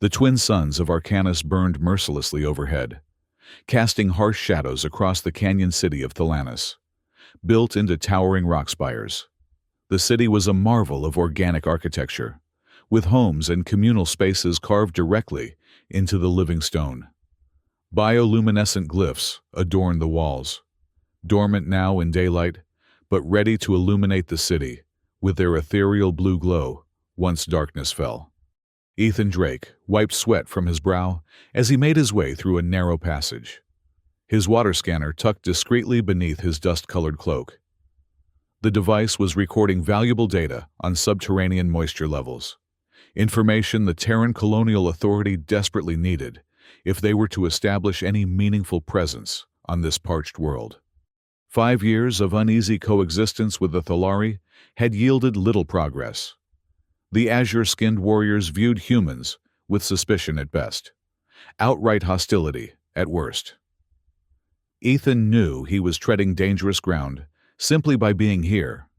The twin suns of Arcanus burned mercilessly overhead, casting harsh shadows across the canyon city of Thalanis. Built into towering rock spires, the city was a marvel of organic architecture, with homes and communal spaces carved directly into the living stone. Bioluminescent glyphs adorned the walls, dormant now in daylight, but ready to illuminate the city with their ethereal blue glow once darkness fell. Ethan Drake wiped sweat from his brow as he made his way through a narrow passage, his water scanner tucked discreetly beneath his dust-colored cloak. The device was recording valuable data on subterranean moisture levels, information the Terran Colonial Authority desperately needed if they were to establish any meaningful presence on this parched world. 5 years of uneasy coexistence with the Thalari had yielded little progress. The azure-skinned warriors viewed humans with suspicion at best, outright hostility at worst. Ethan knew he was treading dangerous ground simply by being here,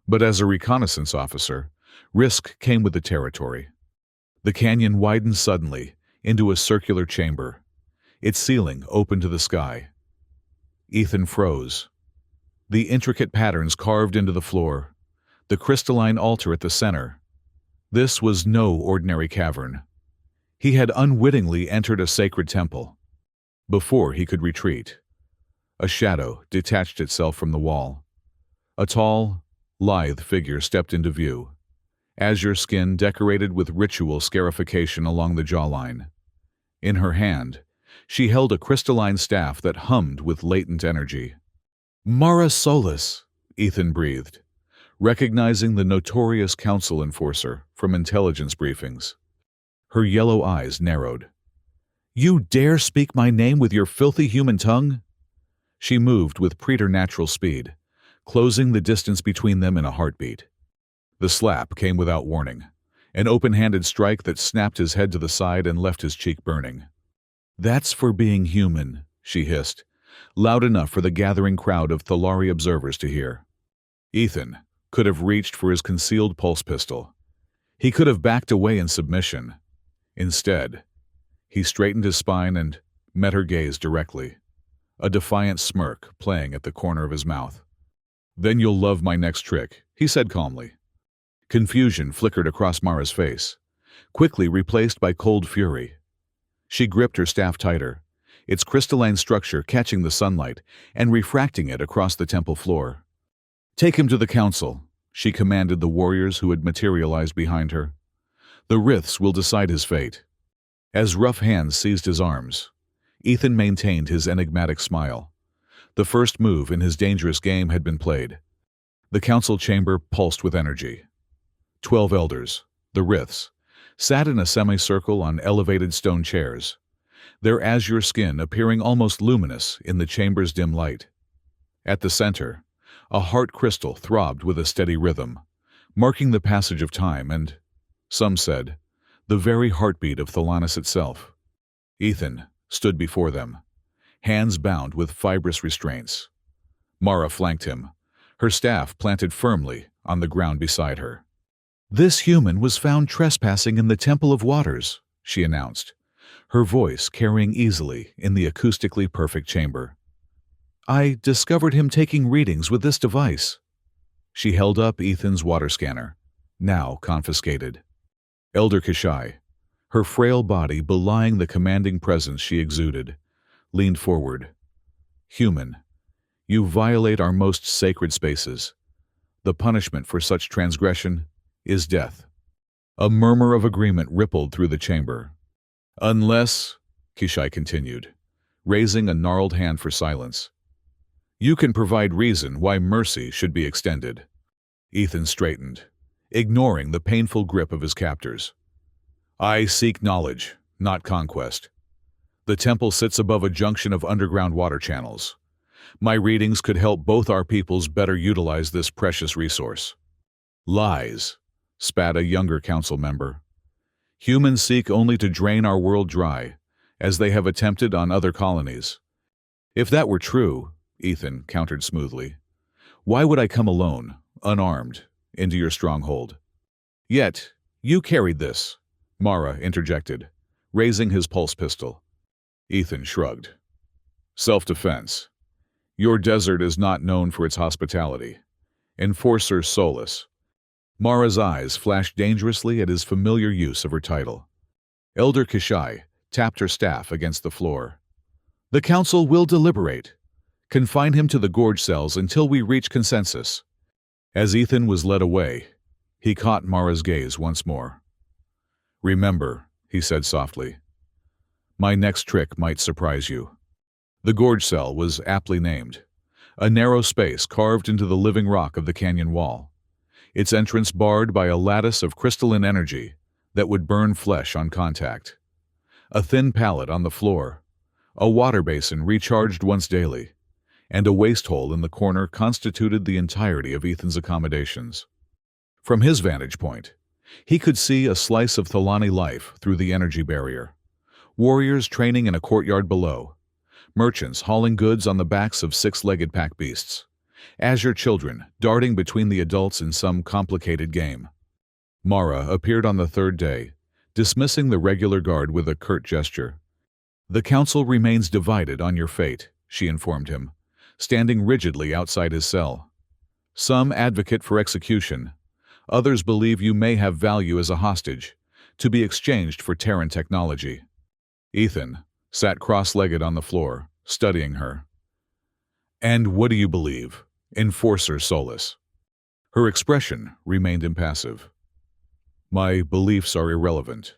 but as a reconnaissance officer, risk came with the territory. The canyon widened suddenly into a circular chamber, its ceiling open to the sky. Ethan froze. The intricate patterns carved into the floor, the crystalline altar at the center. This was no ordinary cavern. He had unwittingly entered a sacred temple. Before he could retreat, a shadow detached itself from the wall. A tall, lithe figure stepped into view, azure skin decorated with ritual scarification along the jawline. In her hand, she held a crystalline staff that hummed with latent energy. "Mara Solis," Ethan breathed, recognizing the notorious council enforcer from intelligence briefings. Her yellow eyes narrowed. "You dare speak my name with your filthy human tongue?" She moved with preternatural speed, closing the distance between them in a heartbeat. The slap came without warning, an open-handed strike that snapped his head to the side and left his cheek burning. "That's for being human," she hissed, loud enough for the gathering crowd of Thalari observers to hear. Ethan could have reached for his concealed pulse pistol. He could have backed away in submission. Instead, he straightened his spine and met her gaze directly, a defiant smirk playing at the corner of his mouth. "Then you'll love my next trick," he said calmly. Confusion flickered across Mara's face, quickly replaced by cold fury. She gripped her staff tighter, its crystalline structure catching the sunlight and refracting it across the temple floor. "Take him to the council," she commanded the warriors who had materialized behind her. "The Riths will decide his fate." As rough hands seized his arms, Ethan maintained his enigmatic smile. The first move in his dangerous game had been played. The council chamber pulsed with energy. 12 elders, the Riths, sat in a semicircle on elevated stone chairs, their azure skin appearing almost luminous in the chamber's dim light. At the center, a heart crystal throbbed with a steady rhythm, marking the passage of time and, some said, the very heartbeat of Thalanis itself. Ethan stood before them, hands bound with fibrous restraints. Mara flanked him, her staff planted firmly on the ground beside her. "This human was found trespassing in the Temple of Waters," she announced, her voice carrying easily in the acoustically perfect chamber. "I discovered him taking readings with this device." She held up Ethan's water scanner, now confiscated. Elder Kashai, her frail body belying the commanding presence she exuded, leaned forward. "Human, you violate our most sacred spaces. The punishment for such transgression is death." A murmur of agreement rippled through the chamber. "Unless," Kishai continued, raising a gnarled hand for silence, "you can provide reason why mercy should be extended." Ethan straightened, ignoring the painful grip of his captors. "I seek knowledge, not conquest. The temple sits above a junction of underground water channels. My readings could help both our peoples better utilize this precious resource." "Lies," spat a younger council member. "Humans seek only to drain our world dry, as they have attempted on other colonies." "If that were true," Ethan countered smoothly, "why would I come alone, unarmed, into your stronghold?" "Yet, you carried this," Mara interjected, raising his pulse pistol. Ethan shrugged. Self-defense. Your desert is not known for its hospitality. Enforcer Solus. Mara's eyes flashed dangerously at his familiar use of her title. Elder Kishai tapped her staff against the floor. The council will deliberate. Confine him to the gorge cells until we reach consensus. As Ethan was led away, he caught Mara's gaze once more. Remember, he said softly, my next trick might surprise you. The gorge cell was aptly named, a narrow space carved into the living rock of the canyon wall, its entrance barred by a lattice of crystalline energy that would burn flesh on contact. A thin pallet on the floor, a water basin recharged once daily, and a waste hole in the corner constituted the entirety of Ethan's accommodations. From his vantage point, he could see a slice of Thalani life through the energy barrier. Warriors training in a courtyard below, merchants hauling goods on the backs of six-legged pack beasts, azure children darting between the adults in some complicated game. Mara appeared on the third day, dismissing the regular guard with a curt gesture. The council remains divided on your fate, she informed him, standing rigidly outside his cell. Some advocate for execution. Others believe you may have value as a hostage, to be exchanged for Terran technology. Ethan sat cross-legged on the floor, studying her. And what do you believe? Enforcer Solus. Her expression remained impassive. My beliefs are irrelevant.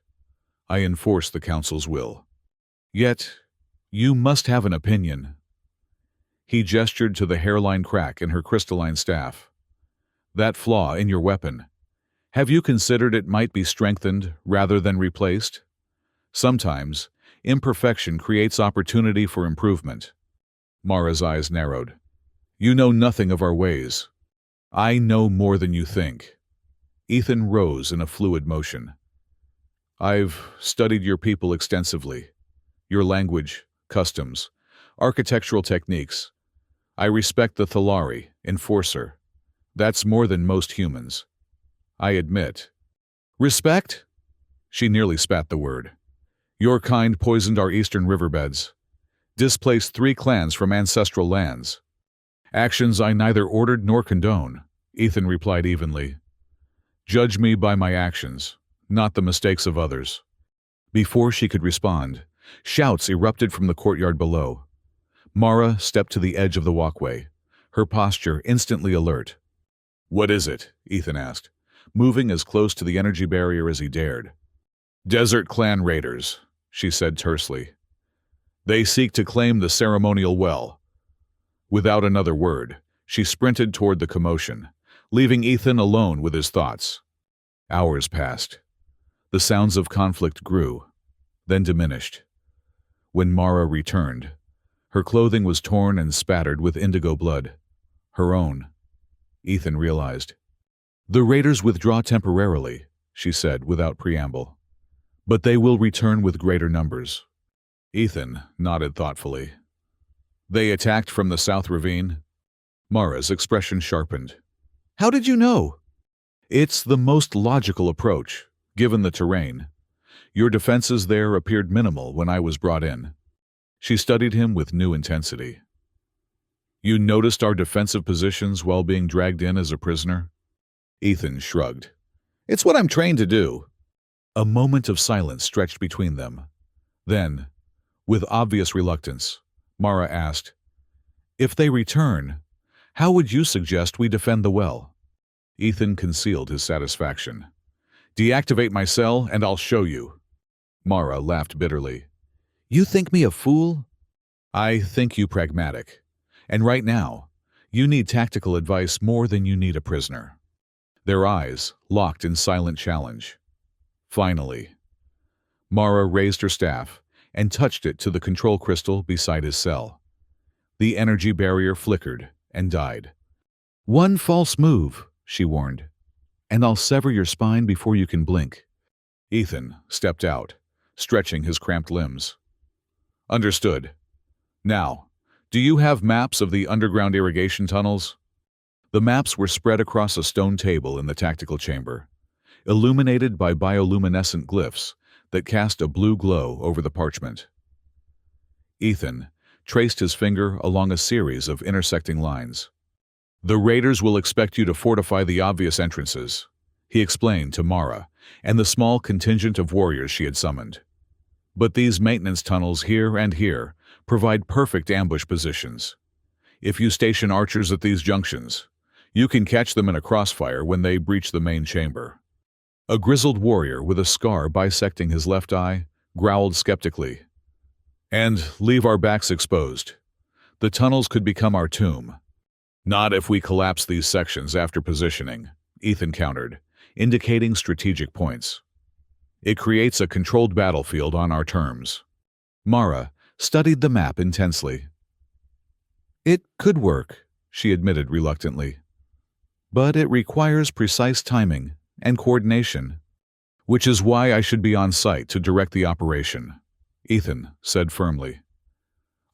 I enforce the council's will. Yet, you must have an opinion. He gestured to the hairline crack in her crystalline staff. That flaw in your weapon. Have you considered it might be strengthened rather than replaced? Sometimes, imperfection creates opportunity for improvement. Mara's eyes narrowed. You know nothing of our ways. I know more than you think. Ethan rose in a fluid motion. I've studied your people extensively. Your language, customs, architectural techniques. I respect the Thalari, Enforcer. That's more than most humans. I admit. Respect? She nearly spat the word. Your kind poisoned our eastern riverbeds, displaced 3 clans from ancestral lands. Actions I neither ordered nor condone, Ethan replied evenly. Judge me by my actions, not the mistakes of others. Before she could respond, shouts erupted from the courtyard below. Mara stepped to the edge of the walkway, her posture instantly alert. What is it? Ethan asked, moving as close to the energy barrier as he dared. Desert Clan raiders, she said tersely. They seek to claim the ceremonial well. Without another word, she sprinted toward the commotion, leaving Ethan alone with his thoughts. Hours passed. The sounds of conflict grew, then diminished. When Mara returned, her clothing was torn and spattered with indigo blood. Her own. Ethan realized. The raiders withdraw temporarily, she said without preamble. But they will return with greater numbers. Ethan nodded thoughtfully. They attacked from the South Ravine? Mara's expression sharpened. How did you know? It's the most logical approach, given the terrain. Your defenses there appeared minimal when I was brought in. She studied him with new intensity. You noticed our defensive positions while being dragged in as a prisoner? Ethan shrugged. It's what I'm trained to do. A moment of silence stretched between them. Then, with obvious reluctance, Mara asked, If they return, how would you suggest we defend the well? Ethan concealed his satisfaction. Deactivate my cell and I'll show you. Mara laughed bitterly. You think me a fool? I think you pragmatic. And right now, you need tactical advice more than you need a prisoner. Their eyes locked in silent challenge. Finally, Mara raised her staff and touched it to the control crystal beside his cell. The energy barrier flickered and died. One false move, she warned, and I'll sever your spine before you can blink. Ethan stepped out, stretching his cramped limbs. Understood. Now, do you have maps of the underground irrigation tunnels? The maps were spread across a stone table in the tactical chamber. Illuminated by bioluminescent glyphs, that cast a blue glow over the parchment. Ethan traced his finger along a series of intersecting lines. "The raiders will expect you to fortify the obvious entrances," he explained to Mara and the small contingent of warriors she had summoned. "But these maintenance tunnels here and here provide perfect ambush positions. If you station archers at these junctions, you can catch them in a crossfire when they breach the main chamber." A grizzled warrior with a scar bisecting his left eye growled skeptically. "And leave our backs exposed. The tunnels could become our tomb." "Not if we collapse these sections after positioning," Ethan countered, indicating strategic points. "It creates a controlled battlefield on our terms." Mara studied the map intensely. "It could work," she admitted reluctantly. "But it requires precise timing and coordination." "Which is why I should be on site to direct the operation," Ethan said firmly.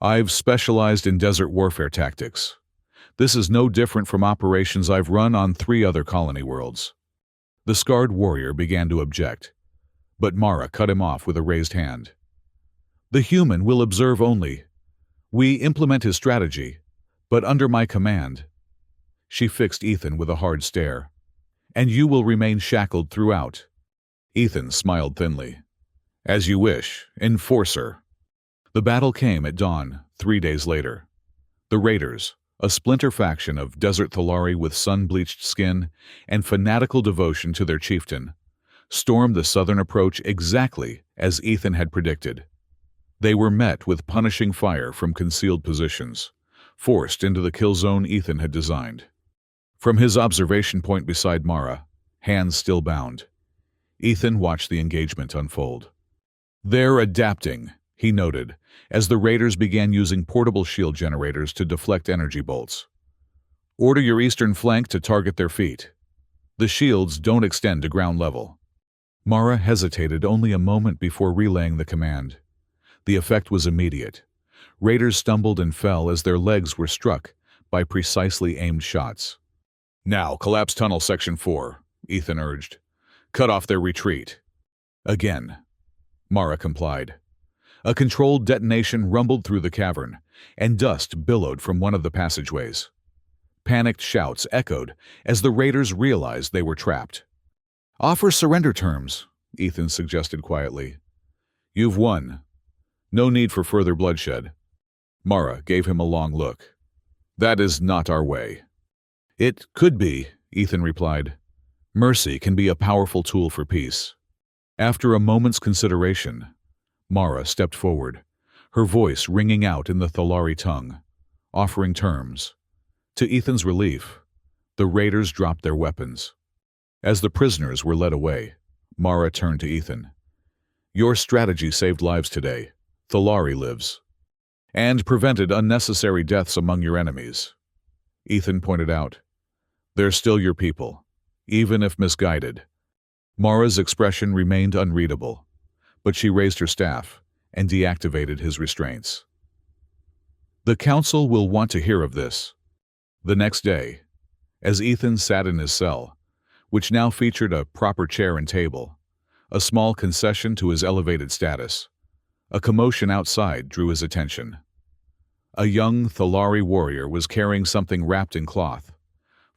"I've specialized in desert warfare tactics. This is no different from operations I've run on 3 other colony worlds." The scarred warrior began to object, but Mara cut him off with a raised hand. "The human will observe only. We implement his strategy, but under my command." She fixed Ethan with a hard stare. "And you will remain shackled throughout." Ethan smiled thinly. "As you wish, enforcer." The battle came at dawn 3 days later. The raiders, a splinter faction of desert Thalari with sun-bleached skin and fanatical devotion to their chieftain, stormed the southern approach exactly as Ethan had predicted. They were met with punishing fire from concealed positions, forced into the kill zone Ethan had designed. From his observation point beside Mara, hands still bound, Ethan watched the engagement unfold. "They're adapting," he noted, as the raiders began using portable shield generators to deflect energy bolts. "Order your eastern flank to target their feet. The shields don't extend to ground level." Mara hesitated only a moment before relaying the command. The effect was immediate. Raiders stumbled and fell as their legs were struck by precisely aimed shots. "Now, collapse tunnel section 4, Ethan urged. "Cut off their retreat." Again, Mara complied. A controlled detonation rumbled through the cavern, and dust billowed from one of the passageways. Panicked shouts echoed as the raiders realized they were trapped. "Offer surrender terms," Ethan suggested quietly. "You've won. No need for further bloodshed." Mara gave him a long look. "That is not our way." "It could be," Ethan replied. "Mercy can be a powerful tool for peace." After a moment's consideration, Mara stepped forward, her voice ringing out in the Thalari tongue, offering terms. To Ethan's relief, the raiders dropped their weapons. As the prisoners were led away, Mara turned to Ethan. "Your strategy saved lives today. Thalari lives. And prevented unnecessary deaths among your enemies." Ethan pointed out, "They're still your people, even if misguided." Mara's expression remained unreadable, but she raised her staff and deactivated his restraints. "The council will want to hear of this." The next day, as Ethan sat in his cell, which now featured a proper chair and table, a small concession to his elevated status, a commotion outside drew his attention. A young Thalari warrior was carrying something wrapped in cloth,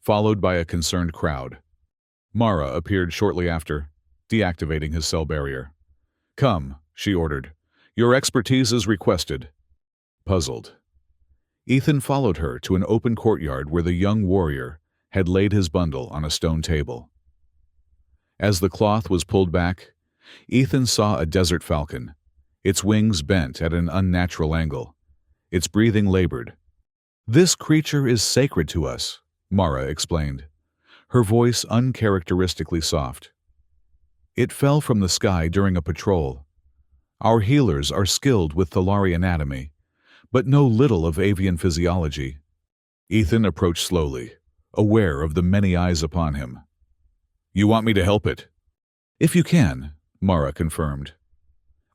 followed by a concerned crowd. Mara appeared shortly after, deactivating his cell barrier. "Come," she ordered. "Your expertise is requested." Puzzled, Ethan followed her to an open courtyard where the young warrior had laid his bundle on a stone table. As the cloth was pulled back, Ethan saw a desert falcon, its wings bent at an unnatural angle, its breathing labored. "This creature is sacred to us," Mara explained, her voice uncharacteristically soft. "It fell from the sky during a patrol. Our healers are skilled with Thalari anatomy, but know little of avian physiology." Ethan approached slowly, aware of the many eyes upon him. "You want me to help it?" "If you can," Mara confirmed.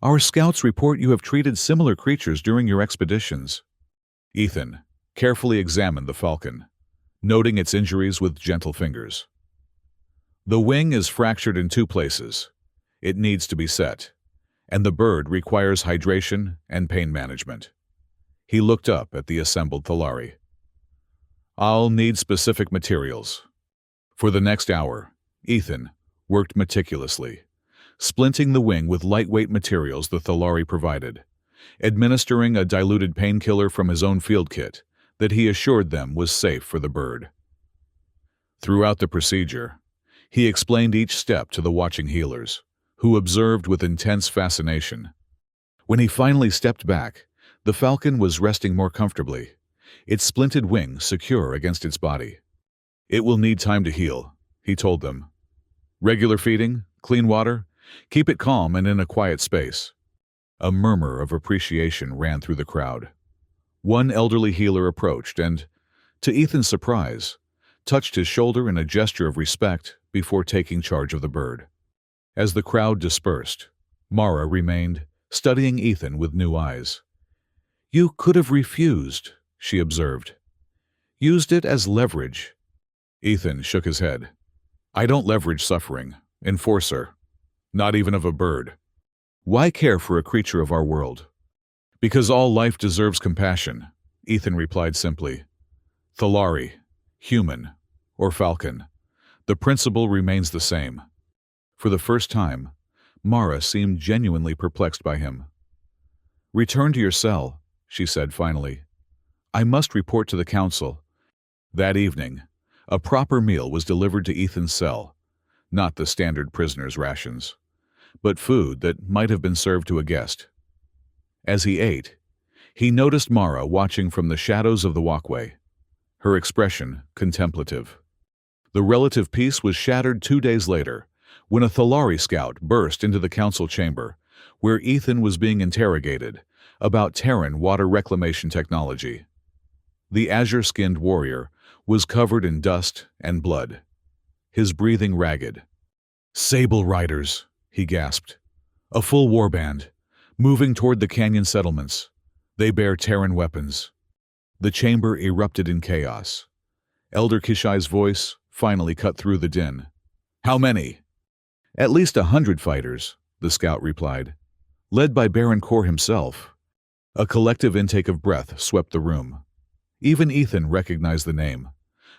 "Our scouts report you have treated similar creatures during your expeditions." Ethan carefully examined the falcon, noting its injuries with gentle fingers. "The wing is fractured in 2 places. It needs to be set, and the bird requires hydration and pain management. He looked up at the assembled Thalari. I'll need specific materials. For the next hour, Ethan worked meticulously, splinting the wing with lightweight materials the Thalari provided, administering a diluted painkiller from his own field kit that he assured them was safe for the bird. Throughout the procedure, he explained each step to the watching healers, who observed with intense fascination. When he finally stepped back, the falcon was resting more comfortably, its splinted wing secure against its body. It will need time to heal, he told them. Regular feeding, clean water, keep it calm and in a quiet space. A murmur of appreciation ran through the crowd. One elderly healer approached and, to Ethan's surprise, touched his shoulder in a gesture of respect before taking charge of the bird. As the crowd dispersed, Mara remained, studying Ethan with new eyes. You could have refused, she observed. Used it as leverage. Ethan shook his head. I don't leverage suffering, enforcer, not even of a bird. Why care for a creature of our world? Because all life deserves compassion, Ethan replied simply. Thalari, human, or falcon, the principle remains the same. For the first time, Mara seemed genuinely perplexed by him. Return to your cell, she said finally. I must report to the council. That evening, a proper meal was delivered to Ethan's cell, not the standard prisoner's rations, but food that might have been served to a guest. As he ate, he noticed Mara watching from the shadows of the walkway, her expression contemplative. The relative peace was shattered 2 days later, when a Thalari scout burst into the council chamber, where Ethan was being interrogated about Terran water reclamation technology. The azure-skinned warrior was covered in dust and blood, his breathing ragged. Sable riders, he gasped. A full warband, moving toward the canyon settlements. They bear Terran weapons. The chamber erupted in chaos. Elder Kishai's voice finally cut through the din. How many? At least 100 fighters, the scout replied, led by Baron Kor himself. A collective intake of breath swept the room. Even Ethan recognized the name,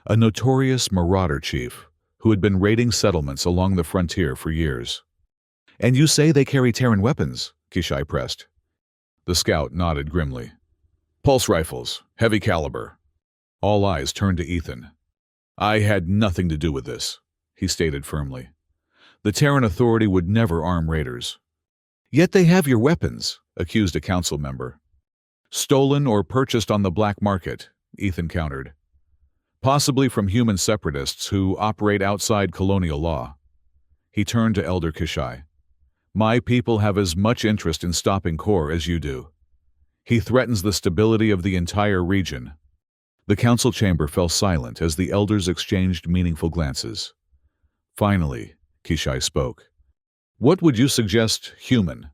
a notorious marauder chief who had been raiding settlements along the frontier for years. And you say they carry Terran weapons, Kishai pressed. The scout nodded grimly. Pulse rifles, heavy caliber. All eyes turned to Ethan. I had nothing to do with this, he stated firmly. The Terran Authority would never arm raiders. Yet they have your weapons, accused a council member. Stolen or purchased on the black market, Ethan countered. Possibly from human separatists who operate outside colonial law. He turned to Elder Kishai. My people have as much interest in stopping Kor as you do. He threatens the stability of the entire region. The council chamber fell silent as the elders exchanged meaningful glances. Finally, Kishai spoke. What would you suggest, human?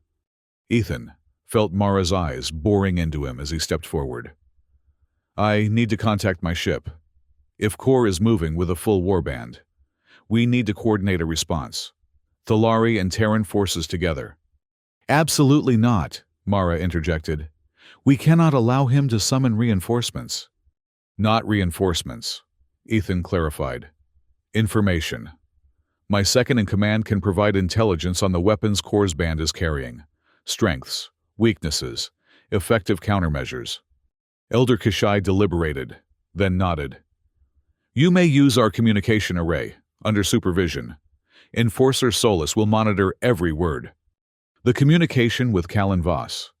Ethan felt Mara's eyes boring into him as he stepped forward. I need to contact my ship. If Kor is moving with a full warband, we need to coordinate a response. Thalari and Terran forces together. Absolutely not, Mara interjected. We cannot allow him to summon reinforcements. Not reinforcements, Ethan clarified. Information. My second-in-command can provide intelligence on the weapons Kor's band is carrying, strengths, weaknesses, effective countermeasures. Elder Kishai deliberated, then nodded. You may use our communication array, under supervision. Enforcer Solus will monitor every word. The communication with Callan Voss,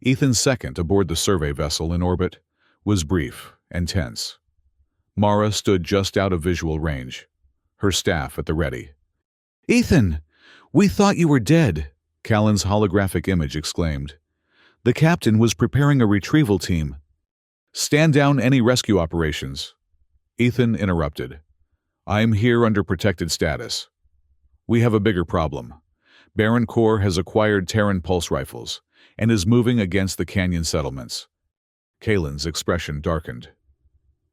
Ethan's second aboard the survey vessel in orbit, was brief and tense. Mara stood just out of visual range, her staff at the ready. Ethan, we thought you were dead, Callan's holographic image exclaimed. The captain was preparing a retrieval team. Stand down any rescue operations. Ethan interrupted. I am here under protected status. We have a bigger problem. Baron Kor has acquired Terran pulse rifles and is moving against the canyon settlements. Kalen's expression darkened.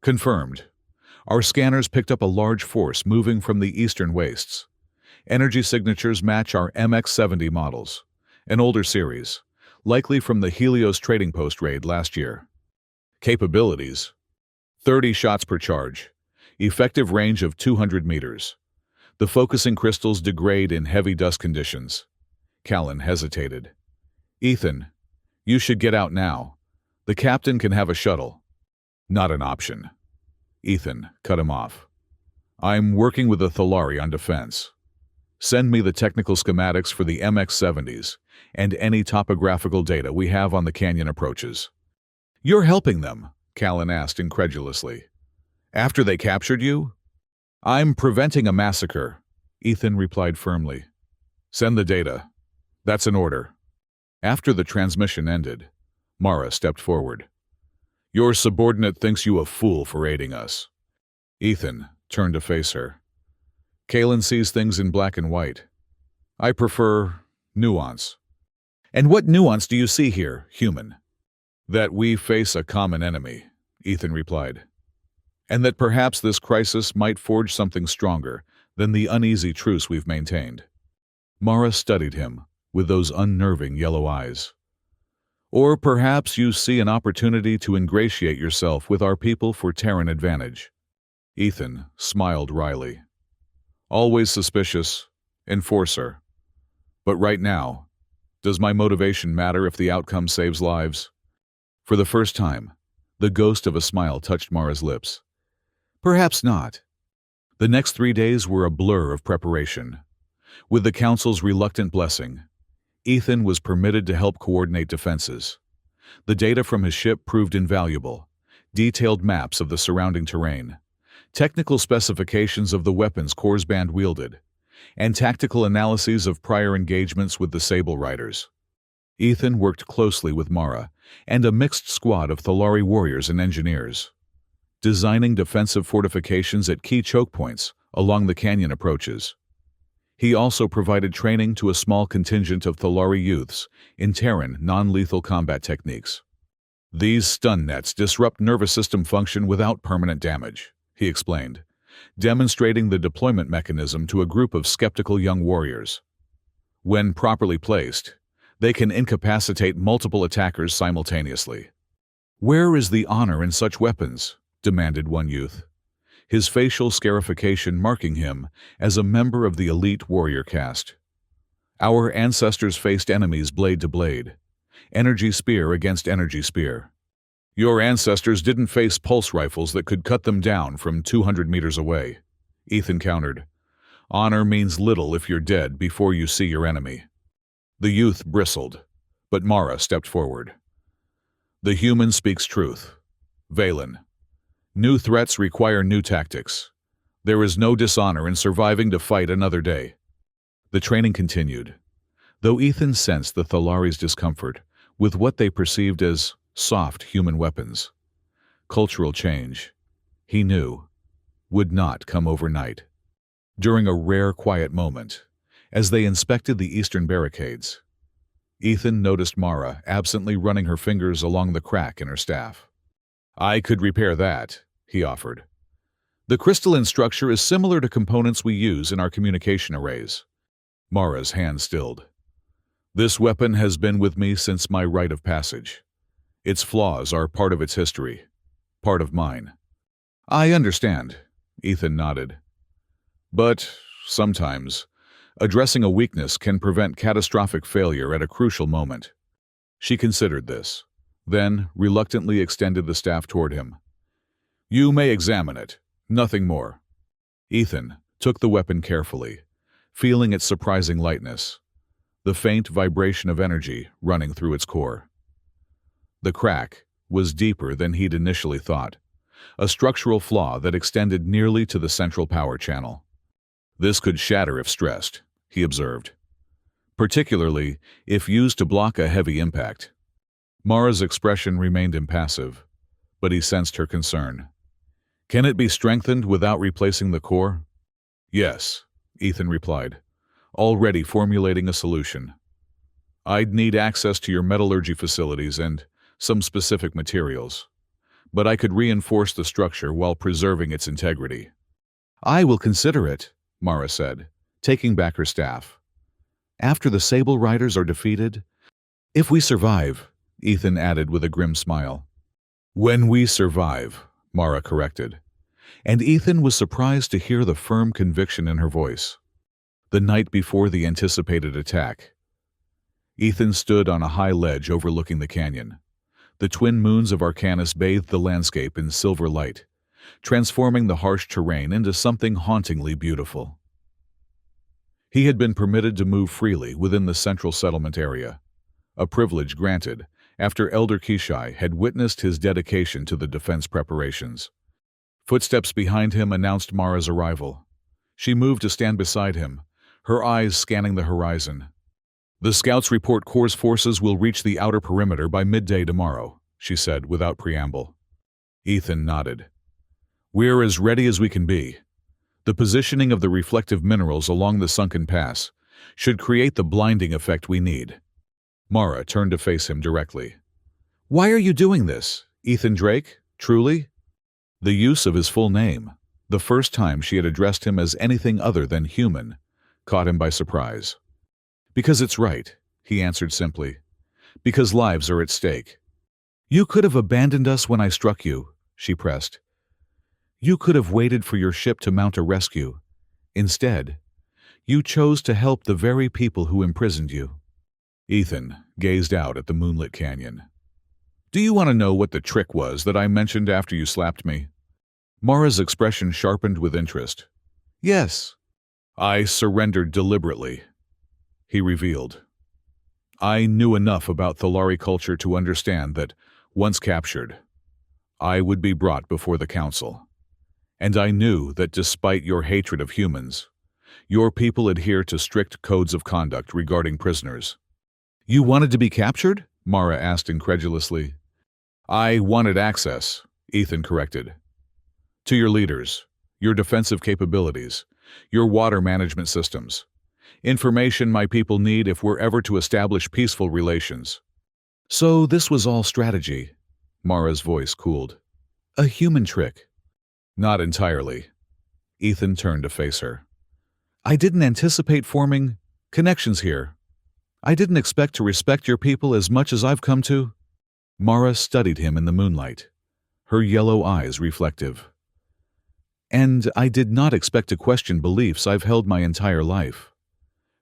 Confirmed. Our scanners picked up a large force moving from the eastern wastes. Energy signatures match our MX-70 models, An older series, likely from the Helios trading post raid last year. Capabilities: 30 shots per charge. Effective range of 200 meters. The focusing crystals degrade in heavy dust conditions. Callan hesitated. Ethan, you should get out now. The captain can have a shuttle. Not an option. Ethan cut him off. I'm working with the Thalari on defense. Send me the technical schematics for the MX-70s and any topographical data we have on the canyon approaches. You're helping them? Callan asked incredulously. After they captured you? I'm preventing a massacre, Ethan replied firmly. Send the data. That's an order. After the transmission ended, Mara stepped forward. Your subordinate thinks you a fool for aiding us. Ethan turned to face her. Callan sees things in black and white. I prefer nuance. And what nuance do you see here, human? That we face a common enemy, Ethan replied. And that perhaps this crisis might forge something stronger than the uneasy truce we've maintained. Mara studied him with those unnerving yellow eyes. Or perhaps you see an opportunity to ingratiate yourself with our people for Terran advantage. Ethan smiled wryly. Always suspicious, enforcer. But right now, does my motivation matter if the outcome saves lives? For the first time, the ghost of a smile touched Mara's lips. Perhaps not. The next 3 days were a blur of preparation. With the Council's reluctant blessing, Ethan was permitted to help coordinate defenses. The data from his ship proved invaluable. Detailed maps of the surrounding terrain, technical specifications of the weapons Corps Band wielded, and tactical analyses of prior engagements with the Sable Riders. Ethan worked closely with Mara and a mixed squad of Thalari warriors and engineers, designing defensive fortifications at key choke points along the canyon approaches. He also provided training to a small contingent of Thalari youths in Terran non-lethal combat techniques. These stun nets disrupt nervous system function without permanent damage, he explained, demonstrating the deployment mechanism to a group of skeptical young warriors. When properly placed, they can incapacitate multiple attackers simultaneously. Where is the honor in such weapons? Demanded one youth, his facial scarification marking him as a member of the elite warrior caste. Our ancestors faced enemies blade to blade, energy spear against energy spear. Your ancestors didn't face pulse rifles that could cut them down from 200 meters away, Ethan countered. Honor means little if you're dead before you see your enemy. The youth bristled, but Mara stepped forward. The human speaks truth. Valen. New threats require new tactics. There is no dishonor in surviving to fight another day. The training continued, though Ethan sensed the Thalari's discomfort with what they perceived as soft human weapons. Cultural change, he knew, would not come overnight. During a rare quiet moment, as they inspected the eastern barricades, Ethan noticed Mara absently running her fingers along the crack in her staff. I could repair that, he offered. The crystalline structure is similar to components we use in our communication arrays. Mara's hand stilled. This weapon has been with me since my rite of passage. Its flaws are part of its history, part of mine. I understand, Ethan nodded. But sometimes, addressing a weakness can prevent catastrophic failure at a crucial moment. She considered this, then reluctantly extended the staff toward him. You may examine it, nothing more. Ethan took the weapon carefully, feeling its surprising lightness, the faint vibration of energy running through its core. The crack was deeper than he'd initially thought, a structural flaw that extended nearly to the central power channel. This could shatter if stressed, he observed, particularly if used to block a heavy impact. Mara's expression remained impassive, but he sensed her concern. Can it be strengthened without replacing the core? Yes, Ethan replied, already formulating a solution. I'd need access to your metallurgy facilities and some specific materials, but I could reinforce the structure while preserving its integrity. I will consider it, Mara said, taking back her staff. After the Sable Riders are defeated? If we survive, Ethan added with a grim smile. When we survive, Mara corrected. And Ethan was surprised to hear the firm conviction in her voice. The night before the anticipated attack, Ethan stood on a high ledge overlooking the canyon. The twin moons of Arcanus bathed the landscape in silver light, transforming the harsh terrain into something hauntingly beautiful. He had been permitted to move freely within the central settlement area, a privilege granted after Elder Kishai had witnessed his dedication to the defense preparations. Footsteps behind him announced Mara's arrival. She moved to stand beside him, her eyes scanning the horizon. The scouts report Corps' forces will reach the outer perimeter by midday tomorrow, she said without preamble. Ethan nodded. We're as ready as we can be. The positioning of the reflective minerals along the sunken pass should create the blinding effect we need. Mara turned to face him directly. Why are you doing this, Ethan Drake, truly? The use of his full name, the first time she had addressed him as anything other than human, caught him by surprise. Because it's right, he answered simply. Because lives are at stake. You could have abandoned us when I struck you, she pressed. You could have waited for your ship to mount a rescue. Instead, you chose to help the very people who imprisoned you. Ethan gazed out at the moonlit canyon. Do you want to know what the trick was that I mentioned after you slapped me? Mara's expression sharpened with interest. Yes. I surrendered deliberately, he revealed. I knew enough about Thalari culture to understand that, once captured, I would be brought before the council. And I knew that despite your hatred of humans, your people adhere to strict codes of conduct regarding prisoners. You wanted to be captured? Mara asked incredulously. I wanted access, Ethan corrected. To your leaders, your defensive capabilities, your water management systems. Information my people need if we're ever to establish peaceful relations. So this was all strategy. Mara's voice cooled. A human trick. Not entirely. Ethan turned to face her. I didn't anticipate forming connections here. I didn't expect to respect your people as much as I've come to. Mara studied him in the moonlight, her yellow eyes reflective. And I did not expect to question beliefs I've held my entire life.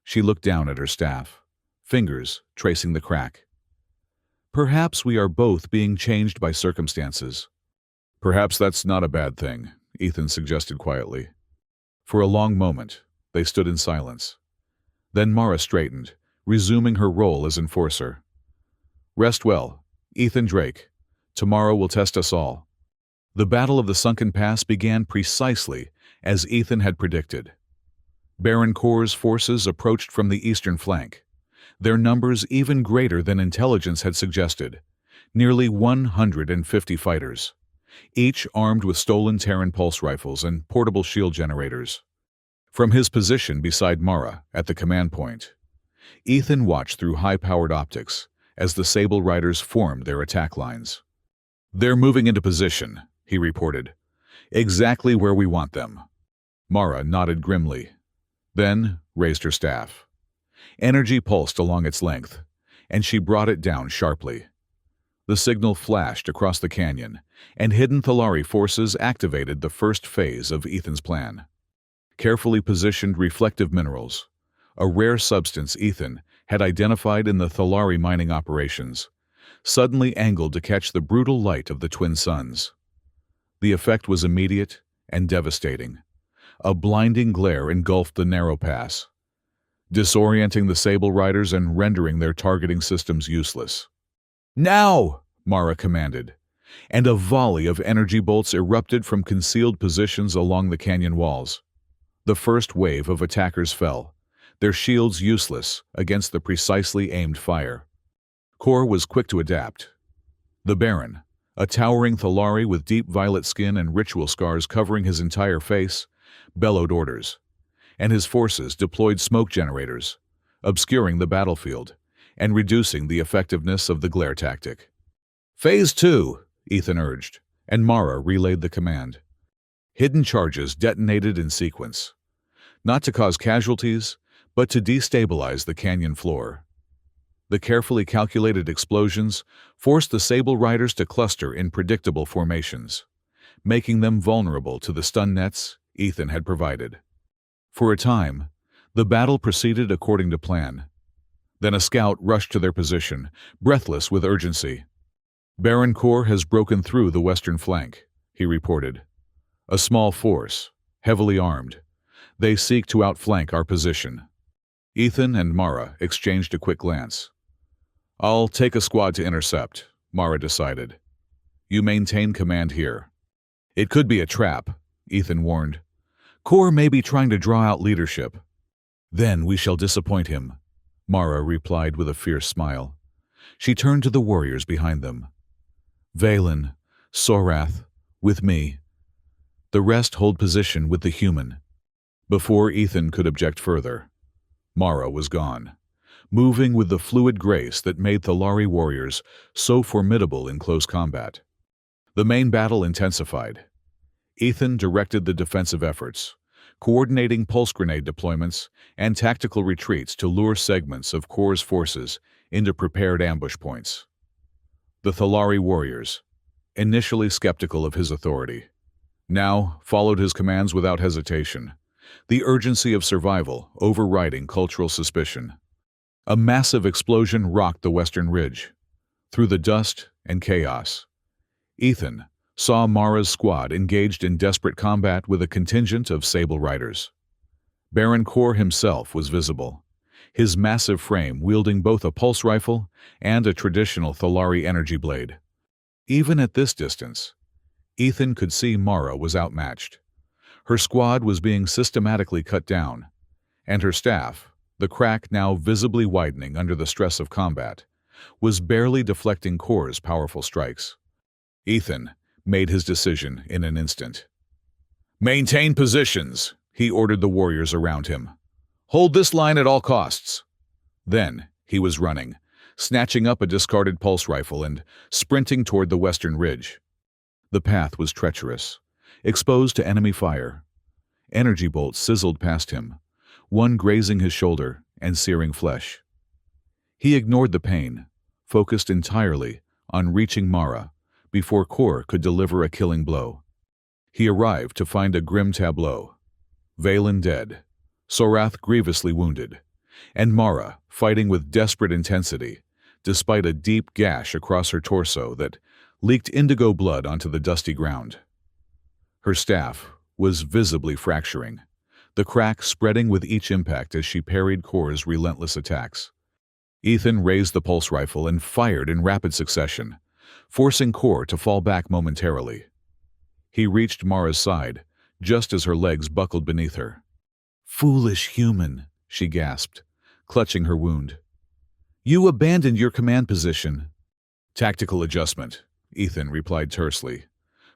She looked down at her staff, fingers tracing the crack. Perhaps we are both being changed by circumstances. Perhaps that's not a bad thing, Ethan suggested quietly. For a long moment, they stood in silence. Then Mara straightened, resuming her role as enforcer. Rest well, Ethan Drake. Tomorrow will test us all. The Battle of the Sunken Pass began precisely as Ethan had predicted. Baron Corps' forces approached from the eastern flank, their numbers even greater than intelligence had suggested, nearly 150 fighters, each armed with stolen Terran pulse rifles and portable shield generators. From his position beside Mara at the command point, Ethan watched through high-powered optics as the Sable Riders formed their attack lines. They're moving into position, he reported. Exactly where we want them. Mara nodded grimly, then raised her staff. Energy pulsed along its length, and she brought it down sharply. The signal flashed across the canyon, and hidden Thalari forces activated the first phase of Ethan's plan. Carefully positioned reflective minerals, a rare substance Ethan had identified in the Thalari mining operations, suddenly angled to catch the brutal light of the twin suns. The effect was immediate and devastating. A blinding glare engulfed the narrow pass, disorienting the Sable Riders and rendering their targeting systems useless. Now! Mara commanded, and a volley of energy bolts erupted from concealed positions along the canyon walls. The first wave of attackers fell, their shields useless against the precisely aimed fire. Corps was quick to adapt. The Baron, a towering Thalari with deep violet skin and ritual scars covering his entire face, bellowed orders, and his forces deployed smoke generators, obscuring the battlefield and reducing the effectiveness of the glare tactic. Phase 2, Ethan urged, and Mara relayed the command. Hidden charges detonated in sequence, not to cause casualties, but to destabilize the canyon floor. The carefully calculated explosions forced the Sable Riders to cluster in predictable formations, making them vulnerable to the stun nets Ethan had provided. For a time, the battle proceeded according to plan. Then a scout rushed to their position, breathless with urgency. "Baron Corps has broken through the western flank," he reported. "A small force, heavily armed. They seek to outflank our position." Ethan and Mara exchanged a quick glance. "I'll take a squad to intercept," Mara decided. "You maintain command here." "It could be a trap," Ethan warned. "Corps may be trying to draw out leadership." "Then we shall disappoint him," Mara replied with a fierce smile. She turned to the warriors behind them. "Valen, Sorath, with me. The rest hold position with the human." Before Ethan could object further, Mara was gone, moving with the fluid grace that made Thalari warriors so formidable in close combat. The main battle intensified. Ethan directed the defensive efforts, coordinating pulse grenade deployments and tactical retreats to lure segments of Corps' forces into prepared ambush points. The Thalari warriors, initially skeptical of his authority, now followed his commands without hesitation, the urgency of survival overriding cultural suspicion. A massive explosion rocked the western ridge. Through the dust and chaos, Ethan saw Mara's squad engaged in desperate combat with a contingent of Sable Riders. Baron Corps himself was visible, his massive frame wielding both a pulse rifle and a traditional Thalari energy blade. Even at this distance, Ethan could see Mara was outmatched. Her squad was being systematically cut down, and her staff, the crack now visibly widening under the stress of combat, was barely deflecting Corps' powerful strikes. Ethan made his decision in an instant. "Maintain positions," he ordered the warriors around him. "Hold this line at all costs." Then he was running, snatching up a discarded pulse rifle and sprinting toward the western ridge. The path was treacherous, exposed to enemy fire. Energy bolts sizzled past him, one grazing his shoulder and searing flesh. He ignored the pain, focused entirely on reaching Mara before Corps could deliver a killing blow. He arrived to find a grim tableau. Valen dead, Sorath grievously wounded, and Mara fighting with desperate intensity, despite a deep gash across her torso that leaked indigo blood onto the dusty ground. Her staff was visibly fracturing, the crack spreading with each impact as she parried Corps' relentless attacks. Ethan raised the pulse rifle and fired in rapid succession, forcing Corps to fall back momentarily. He reached Mara's side, just as her legs buckled beneath her. "Foolish human," she gasped, clutching her wound. "You abandoned your command position." "Tactical adjustment," Ethan replied tersely,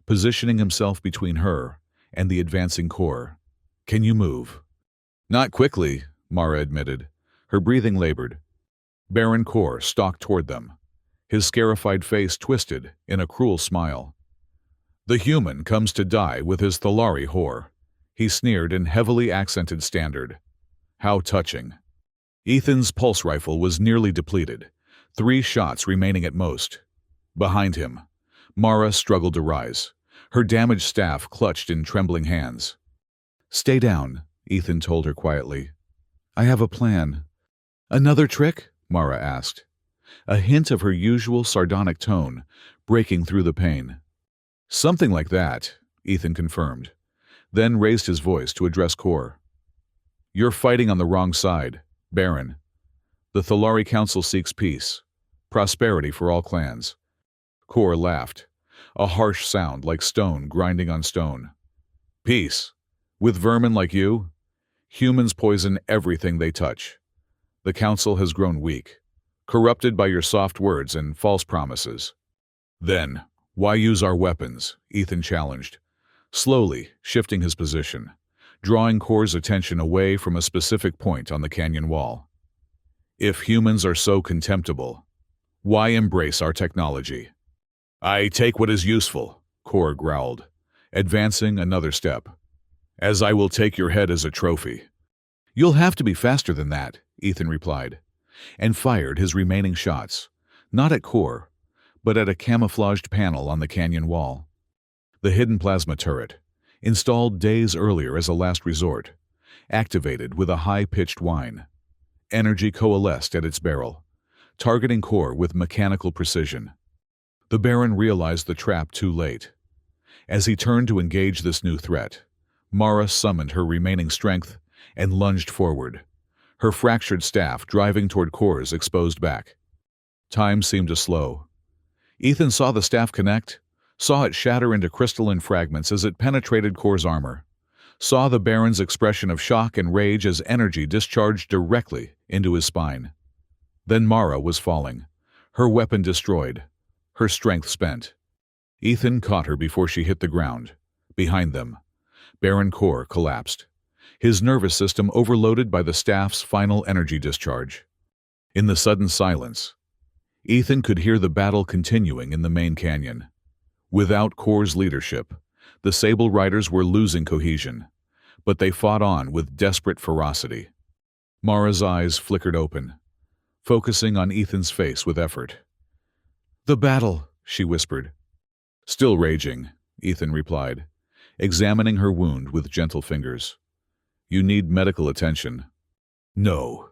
positioning himself between her and the advancing Corps. "Can you move?" "Not quickly," Mara admitted, her breathing labored. Baron Corps stalked toward them, his scarified face twisted in a cruel smile. "The human comes to die with his Thalari whore," he sneered in heavily accented standard. How touching. Ethan's pulse rifle was nearly depleted, 3 shots remaining at most. Behind him, Mara struggled to rise, her damaged staff clutched in trembling hands. "Stay down," Ethan told her quietly. "I have a plan." "Another trick?" Mara asked, a hint of her usual sardonic tone breaking through the pain. "Something like that," Ethan confirmed, then raised his voice to address Corps. "You're fighting on the wrong side, Baron. The Thalari Council seeks peace, prosperity for all clans." Corps laughed, a harsh sound like stone grinding on stone. "Peace? With vermin like you? Humans poison everything they touch. The Council has grown weak, corrupted by your soft words and false promises." "Then, why use our weapons?" Ethan challenged, slowly shifting his position, drawing Corps' attention away from a specific point on the canyon wall. "If humans are so contemptible, why embrace our technology?" "I take what is useful," Corps growled, advancing another step. "As I will take your head as a trophy." You'll have to be faster than that, Ethan replied, and fired his remaining shots, not at Core, but at a camouflaged panel on the canyon wall. The hidden plasma turret, installed days earlier as a last resort, activated with a high-pitched whine. Energy coalesced at its barrel, targeting Core with mechanical precision. The Baron realized the trap too late. As he turned to engage this new threat, Mara summoned her remaining strength and lunged forward, her fractured staff driving toward Core's exposed back. Time seemed to slow. Ethan saw the staff connect, saw it shatter into crystalline fragments as it penetrated Core's armor, saw the Baron's expression of shock and rage as energy discharged directly into his spine. Then Mara was falling, her weapon destroyed, her strength spent. Ethan caught her before she hit the ground. Behind them, Baron Core collapsed, his nervous system overloaded by the staff's final energy discharge. In the sudden silence, Ethan could hear the battle continuing in the main canyon. Without Core's leadership, the Sable Riders were losing cohesion, but they fought on with desperate ferocity. Mara's eyes flickered open, focusing on Ethan's face with effort. "The battle," she whispered. "Still raging," Ethan replied, examining her wound with gentle fingers. "You need medical attention." "No."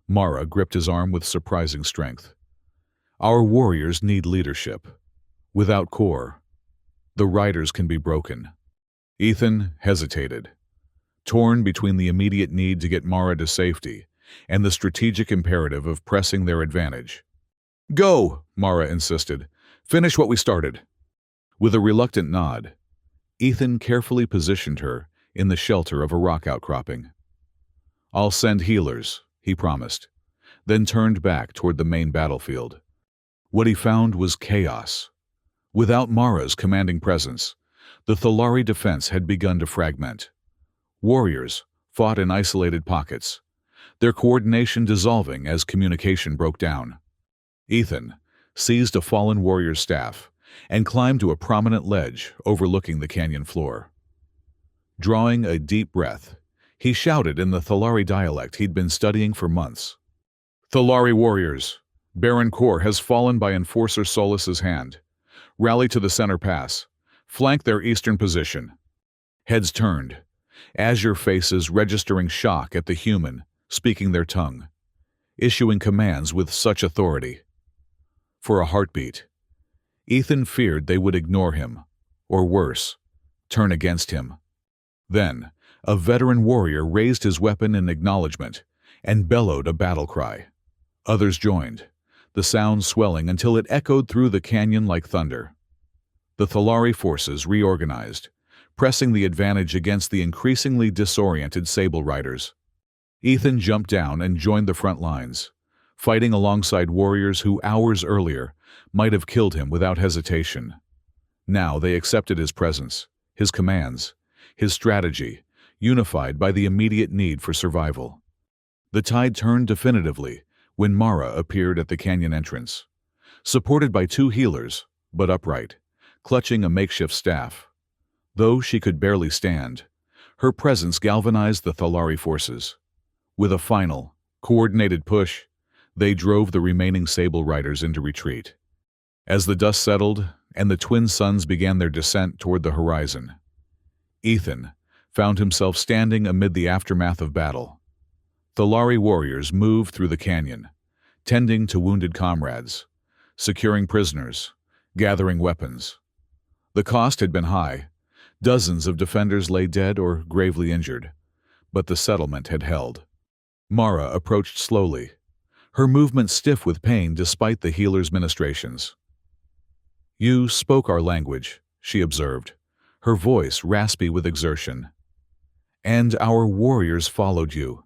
Mara gripped his arm with surprising strength. "Our warriors need leadership. Without Core, the riders can be broken." Ethan hesitated, torn between the immediate need to get Mara to safety and the strategic imperative of pressing their advantage. "Go," Mara insisted. "Finish what we started." With a reluctant nod, Ethan carefully positioned her in the shelter of a rock outcropping. "I'll send healers," he promised, then turned back toward the main battlefield. What he found was chaos. Without Mara's commanding presence, the Thalari defense had begun to fragment. Warriors fought in isolated pockets, their coordination dissolving as communication broke down. Ethan seized a fallen warrior's staff and climbed to a prominent ledge overlooking the canyon floor. Drawing a deep breath, he shouted in the Thalari dialect he'd been studying for months. "Thalari warriors, Baron Core has fallen by Enforcer Solus's hand. Rally to the center pass. Flank their eastern position." Heads turned, azure faces registering shock at the human speaking their tongue, issuing commands with such authority. For a heartbeat, Ethan feared they would ignore him, or worse, turn against him. Then, a veteran warrior raised his weapon in acknowledgement and bellowed a battle cry. Others joined, the sound swelling until it echoed through the canyon like thunder. The Thalari forces reorganized, pressing the advantage against the increasingly disoriented Sable Riders. Ethan jumped down and joined the front lines, fighting alongside warriors who hours earlier might have killed him without hesitation. Now they accepted his presence, his commands, his strategy, unified by the immediate need for survival. The tide turned definitively when Mara appeared at the canyon entrance, supported by two healers, but upright, clutching a makeshift staff. Though she could barely stand, her presence galvanized the Thalari forces. With a final, coordinated push, they drove the remaining Sable Riders into retreat. As the dust settled and the twin suns began their descent toward the horizon, Ethan found himself standing amid the aftermath of battle. Thalari warriors moved through the canyon, tending to wounded comrades, securing prisoners, gathering weapons. The cost had been high. Dozens of defenders lay dead or gravely injured, but the settlement had held. Mara approached slowly, her movement stiff with pain despite the healer's ministrations. "You spoke our language," she observed, her voice raspy with exertion. "And our warriors followed you."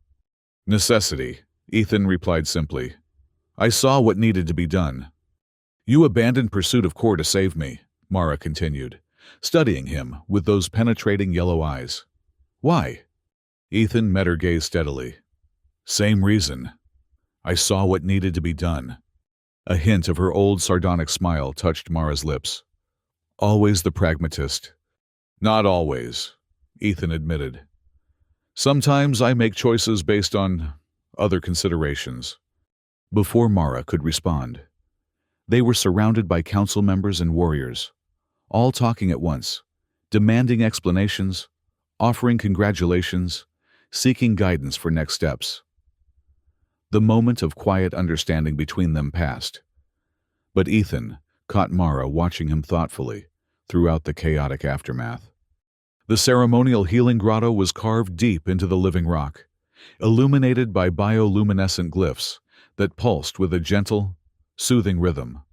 "Necessity," Ethan replied simply. "I saw what needed to be done." "You abandoned pursuit of Core to save me," Mara continued, studying him with those penetrating yellow eyes. "Why?" Ethan met her gaze steadily. "Same reason. I saw what needed to be done." A hint of her old sardonic smile touched Mara's lips. "Always the pragmatist." "Not always," Ethan admitted. Sometimes I make choices based on other considerations. Before Mara could respond, they were surrounded by council members and warriors, all talking at once, demanding explanations, offering congratulations, seeking guidance for next steps. The moment of quiet understanding between them passed, but Ethan caught Mara watching him thoughtfully throughout the chaotic aftermath. The ceremonial healing grotto was carved deep into the living rock, illuminated by bioluminescent glyphs that pulsed with a gentle, soothing rhythm.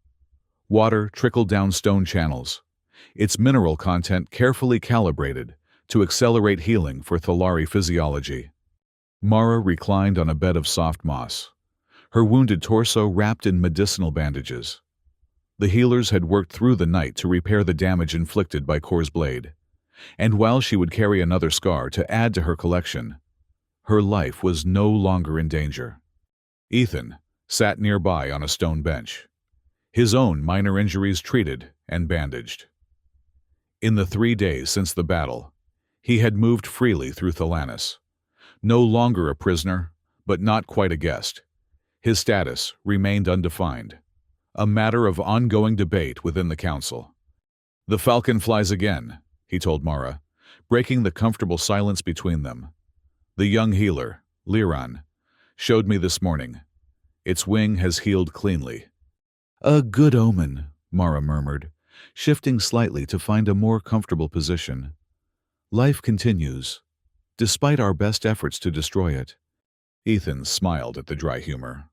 Water trickled down stone channels, its mineral content carefully calibrated to accelerate healing for Thalari physiology. Mara reclined on a bed of soft moss, her wounded torso wrapped in medicinal bandages. The healers had worked through the night to repair the damage inflicted by Kor's blade, and while she would carry another scar to add to her collection, her life was no longer in danger. Ethan sat nearby on a stone bench, his own minor injuries treated and bandaged. In the 3 days since the battle, he had moved freely through Thalanis, no longer a prisoner, but not quite a guest. His status remained undefined, a matter of ongoing debate within the council. "The falcon flies again," he told Mara, breaking the comfortable silence between them. "The young healer, Liran, showed me this morning. Its wing has healed cleanly." "A good omen," Mara murmured, shifting slightly to find a more comfortable position. "Life continues, despite our best efforts to destroy it." Ethan smiled at the dry humor.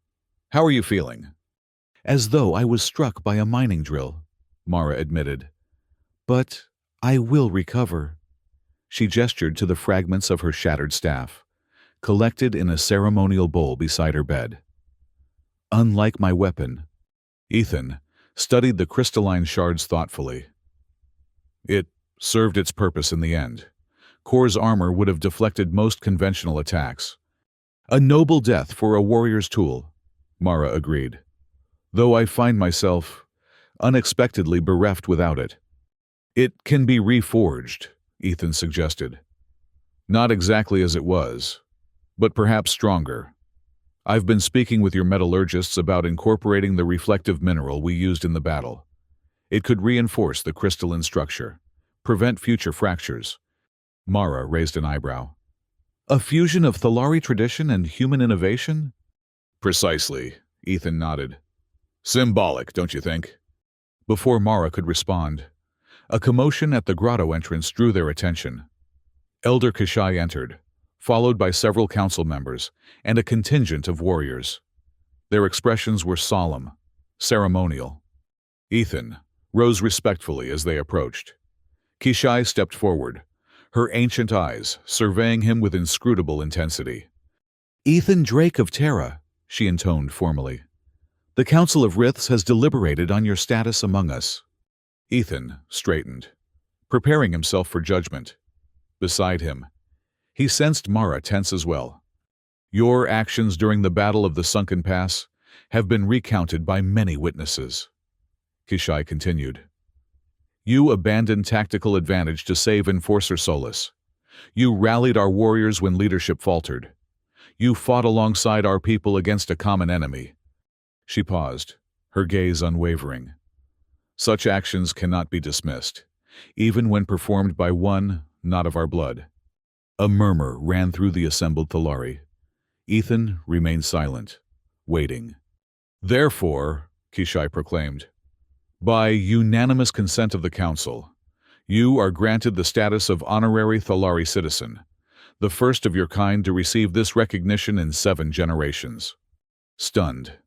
"How are you feeling?" "As though I was struck by a mining drill," Mara admitted. "But I will recover." She gestured to the fragments of her shattered staff, collected in a ceremonial bowl beside her bed. "Unlike my weapon," Ethan studied the crystalline shards thoughtfully. "It served its purpose in the end. Kor's armor would have deflected most conventional attacks." "A noble death for a warrior's tool," Mara agreed, "though I find myself unexpectedly bereft without it." "It can be reforged," Ethan suggested. "Not exactly as it was, but perhaps stronger. I've been speaking with your metallurgists about incorporating the reflective mineral we used in the battle. It could reinforce the crystalline structure, prevent future fractures." Mara raised an eyebrow. "A fusion of Thalari tradition and human innovation?" "Precisely," Ethan nodded. "Symbolic, don't you think?" Before Mara could respond, a commotion at the grotto entrance drew their attention. Elder Kishai entered, followed by several council members and a contingent of warriors. Their expressions were solemn, ceremonial. Ethan rose respectfully as they approached. Kishai stepped forward, her ancient eyes surveying him with inscrutable intensity. "Ethan Drake of Terra," she intoned formally. "The Council of Riths has deliberated on your status among us." Ethan straightened, preparing himself for judgment. Beside him, he sensed Mara tense as well. "Your actions during the Battle of the Sunken Pass have been recounted by many witnesses," Kishai continued. "You abandoned tactical advantage to save Enforcer Solus. You rallied our warriors when leadership faltered. You fought alongside our people against a common enemy." She paused, her gaze unwavering. "Such actions cannot be dismissed, even when performed by one not of our blood." A murmur ran through the assembled Thalari. Ethan remained silent, waiting. "Therefore," Kishai proclaimed, "by unanimous consent of the Council, you are granted the status of honorary Thalari citizen, the first of your kind to receive this recognition in 7 generations." Stunned,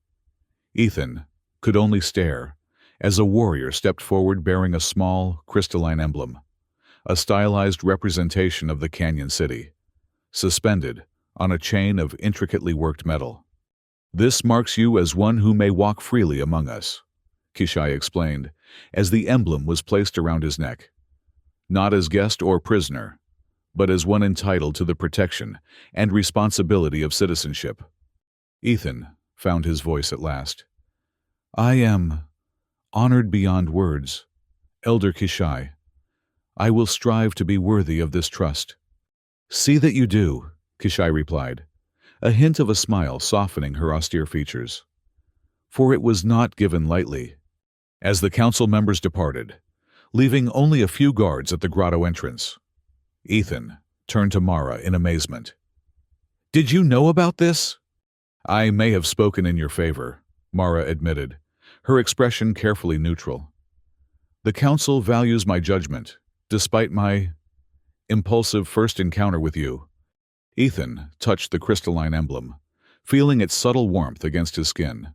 Ethan could only stare as a warrior stepped forward bearing a small, crystalline emblem, a stylized representation of the canyon city, suspended on a chain of intricately worked metal. "This marks you as one who may walk freely among us," Kishai explained, as the emblem was placed around his neck. "Not as guest or prisoner, but as one entitled to the protection and responsibility of citizenship." Ethan found his voice at last. "I am honored beyond words, Elder Kishai. I will strive to be worthy of this trust." See that you do, Kishai replied, a hint of a smile softening her austere features. For it was not given lightly. As the council members departed, leaving only a few guards at the grotto entrance, Ethan turned to Mara in amazement. Did you know about this? I may have spoken in your favor, Mara admitted, her expression carefully neutral. The council values my judgment, despite my impulsive first encounter with you. Ethan touched the crystalline emblem, feeling its subtle warmth against his skin.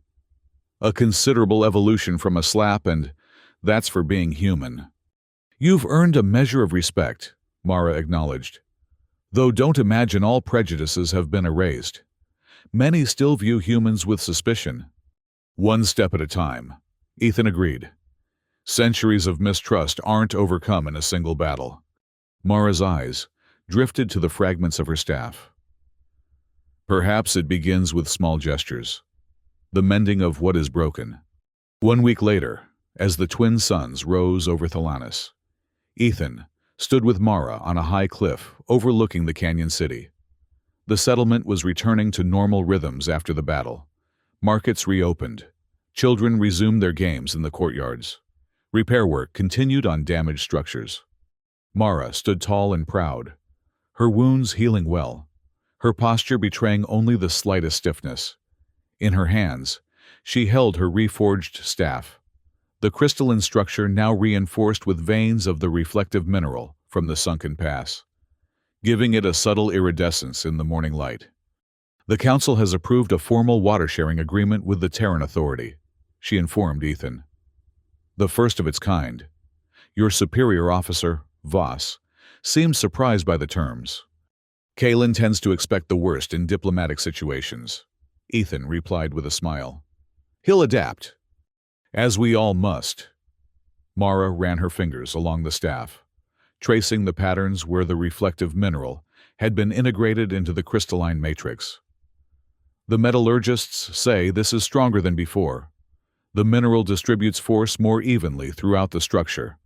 A considerable evolution from a slap, and that's for being human. You've earned a measure of respect, Mara acknowledged. Though don't imagine all prejudices have been erased. Many still view humans with suspicion. One step at a time, Ethan agreed. Centuries of mistrust aren't overcome in a single battle. Mara's eyes drifted to the fragments of her staff. Perhaps it begins with small gestures, the mending of what is broken. 1 week later, as the twin suns rose over Thalanis, Ethan stood with Mara on a high cliff overlooking the canyon city. The settlement was returning to normal rhythms after the battle. Markets reopened. Children resumed their games in the courtyards. Repair work continued on damaged structures. Mara stood tall and proud, her wounds healing well, her posture betraying only the slightest stiffness. In her hands, she held her reforged staff, the crystalline structure now reinforced with veins of the reflective mineral from the sunken pass, giving it a subtle iridescence in the morning light. The council has approved a formal water-sharing agreement with the Terran Authority, she informed Ethan. The first of its kind. Your superior officer, Voss, seemed surprised by the terms. Kalen tends to expect the worst in diplomatic situations, Ethan replied with a smile. He'll adapt. As we all must. Mara ran her fingers along the staff, tracing the patterns where the reflective mineral had been integrated into the crystalline matrix. The metallurgists say this is stronger than before. The mineral distributes force more evenly throughout the structure.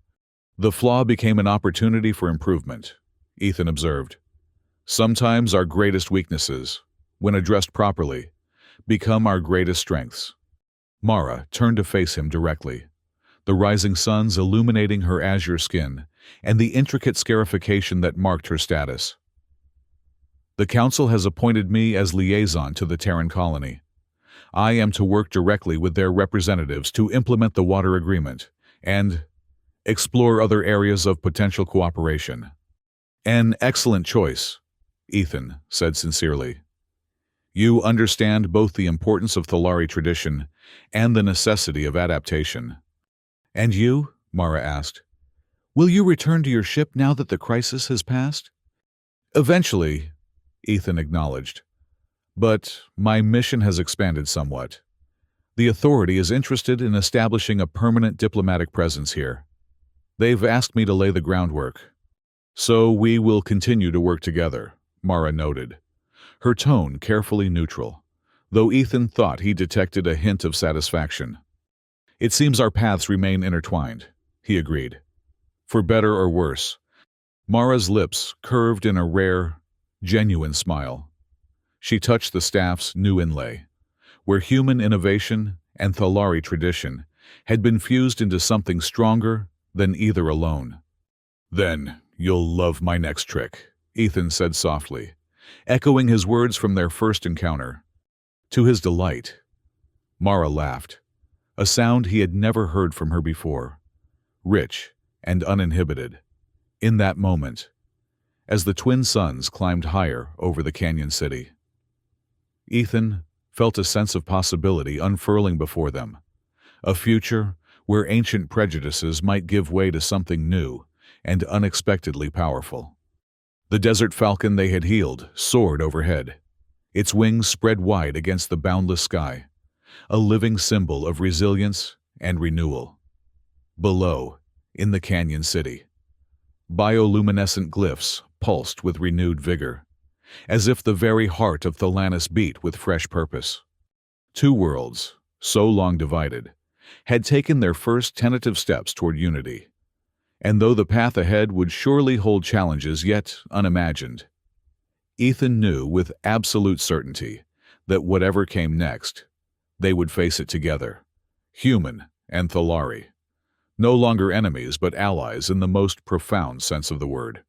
The flaw became an opportunity for improvement, Ethan observed. Sometimes our greatest weaknesses, when addressed properly, become our greatest strengths. Mara turned to face him directly, the rising suns illuminating her azure skin and the intricate scarification that marked her status. The council has appointed me as liaison to the Terran colony. I am to work directly with their representatives to implement the water agreement and explore other areas of potential cooperation. An excellent choice, Ethan said sincerely. You understand both the importance of Thalari tradition and the necessity of adaptation. And you? Mara asked. Will you return to your ship now that the crisis has passed? Eventually, Ethan acknowledged. But my mission has expanded somewhat. The Authority is interested in establishing a permanent diplomatic presence here. They've asked me to lay the groundwork. So we will continue to work together, Mara noted, her tone carefully neutral, though Ethan thought he detected a hint of satisfaction. It seems our paths remain intertwined, he agreed. For better or worse. Mara's lips curved in a rare, genuine smile. She touched the staff's new inlay, where human innovation and Thalari tradition had been fused into something stronger than either alone. Then you'll love my next trick, Ethan said softly, echoing his words from their first encounter. To his delight, Mara laughed, a sound he had never heard from her before, rich and uninhibited, in that moment, as the twin suns climbed higher over the canyon city. Ethan felt a sense of possibility unfurling before them, a future where ancient prejudices might give way to something new and unexpectedly powerful. The desert falcon they had healed soared overhead, its wings spread wide against the boundless sky, a living symbol of resilience and renewal. Below, in the canyon city, bioluminescent glyphs pulsed with renewed vigor, as if the very heart of Thalanis beat with fresh purpose. Two worlds, so long divided, had taken their first tentative steps toward unity. And though the path ahead would surely hold challenges yet unimagined, Ethan knew with absolute certainty that whatever came next, they would face it together. Human and Thalari. No longer enemies but allies in the most profound sense of the word.